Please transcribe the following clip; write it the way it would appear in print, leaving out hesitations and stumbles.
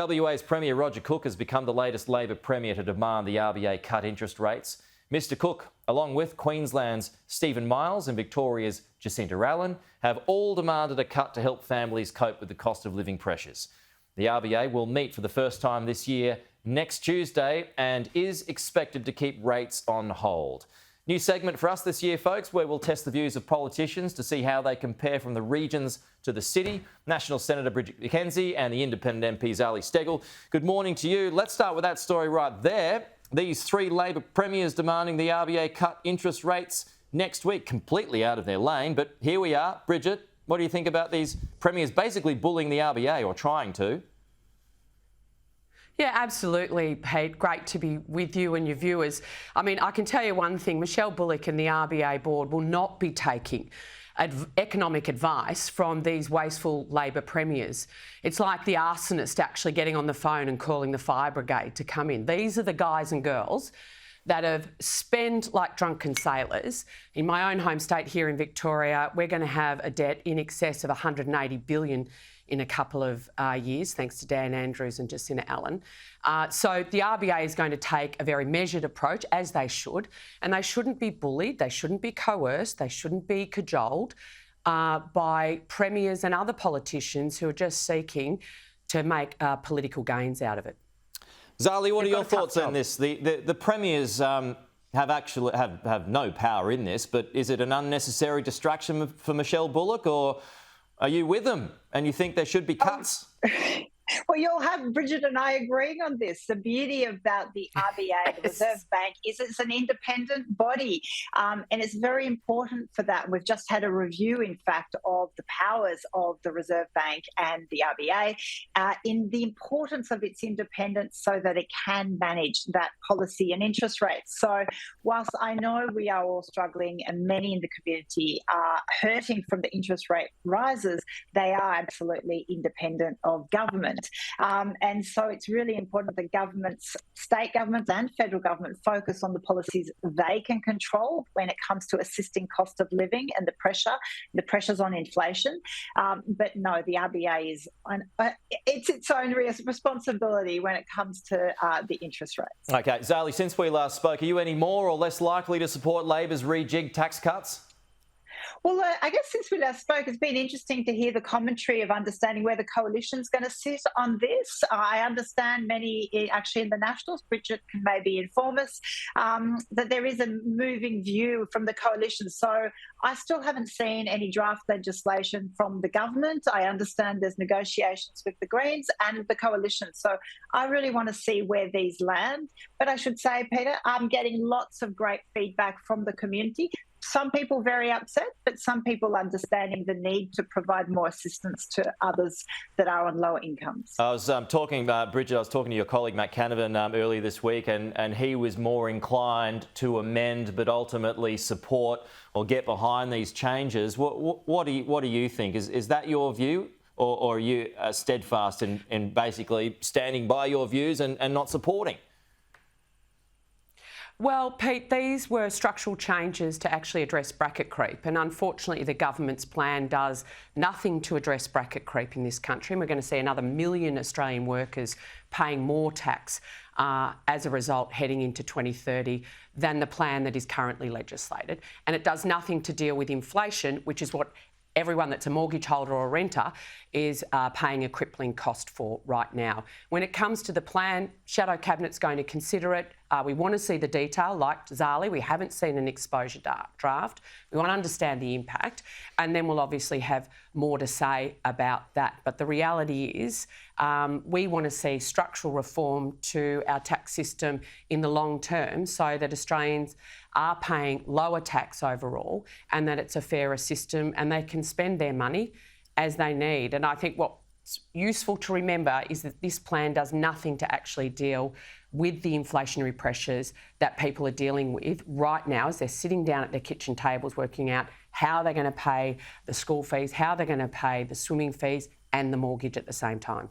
WA's Premier Roger Cook has become the latest Labor Premier to demand the RBA cut interest rates. Mr Cook, along with Queensland's Stephen Miles and Victoria's Jacinta Allen, have all demanded a cut to help families cope with the cost of living pressures. The RBA will meet for the first time this year next Tuesday and is expected to keep rates on hold. New segment for us this year, folks, where we'll test the views of politicians to see how they compare from the regions to the city. National Senator Bridget McKenzie and the Independent MP Zali Steggall. Good morning to you. Let's start with that story right there. These three Labor premiers demanding the RBA cut interest rates next week, completely out of their lane. But here we are. Bridget, what do you think about these premiers basically bullying the RBA, or trying to? Yeah, absolutely, Pete. Great to be with you and your viewers. I mean, I can tell you one thing, Michelle Bullock and the RBA board will not be taking economic advice from these wasteful Labor premiers. It's like the arsonist actually getting on the phone and calling the fire brigade to come in. These are the guys and girls that have spent like drunken sailors. In my own home state here in Victoria, we're going to have a debt in excess of $180 billion in a couple of years, thanks to Dan Andrews and Jacinta Allen. So the RBA is going to take a very measured approach, as they should, and they shouldn't be bullied, they shouldn't be coerced, they shouldn't be cajoled by premiers and other politicians who are just seeking to make political gains out of it. Zali, what are your thoughts on this? The premiers have no power in this, but is it an unnecessary distraction for Michelle Bullock, or are you with them and you think there should be cuts? Well, you'll have Bridget and I agreeing on this. The beauty about the RBA, the Reserve Bank, is it's an independent body, and it's very important for that. We've just had a review, in fact, of the powers of the Reserve Bank and the RBA in the importance of its independence so that it can manage that policy and interest rates. So whilst I know we are all struggling and many in the community are hurting from the interest rate rises, they are absolutely independent of government. And so it's really important that governments, state governments and federal government focus on the policies they can control when it comes to assisting cost of living and the pressures on inflation. But no, the RBA is it's its own responsibility when it comes to the interest rates. OK, Zali, since we last spoke, are you any more or less likely to support Labor's rejigged tax cuts? Well, I guess since we last spoke, it's been interesting to hear the commentary of understanding where the coalition's going to sit on this. I understand many, actually in the Nationals, Bridget can maybe inform us, that there is a moving view from the coalition. So I still haven't seen any draft legislation from the government. I understand there's negotiations with the Greens and the coalition. So I really want to see where these land. But I should say, Peter, I'm getting lots of great feedback from the community. Some people very upset, but some people understanding the need to provide more assistance to others that are on lower incomes. I was talking, Bridget, I was talking to your colleague Matt Canavan earlier this week, and he was more inclined to amend but ultimately support or get behind these changes. What do you think? Is that your view, or are you steadfast in basically standing by your views and not supporting? Well, Pete, these were structural changes to actually address bracket creep, and unfortunately the government's plan does nothing to address bracket creep in this country, and we're going to see another 1 million Australian workers paying more tax as a result heading into 2030 than the plan that is currently legislated. And it does nothing to deal with inflation, which is what everyone that's a mortgage holder or a renter is paying a crippling cost for right now. When it comes to the plan, Shadow Cabinet's going to consider it. We want to see the detail, like Zali. We haven't seen an exposure draft. We want to understand the impact, and then we'll obviously have more to say about that. But the reality is we want to see structural reform to our tax system in the long term so that Australians are paying lower tax overall, and that it's a fairer system and they can spend their money as they need. And I think what's useful to remember is that this plan does nothing to actually deal with the inflationary pressures that people are dealing with right now as they're sitting down at their kitchen tables working out how they're going to pay the school fees, how they're going to pay the swimming fees and the mortgage at the same time.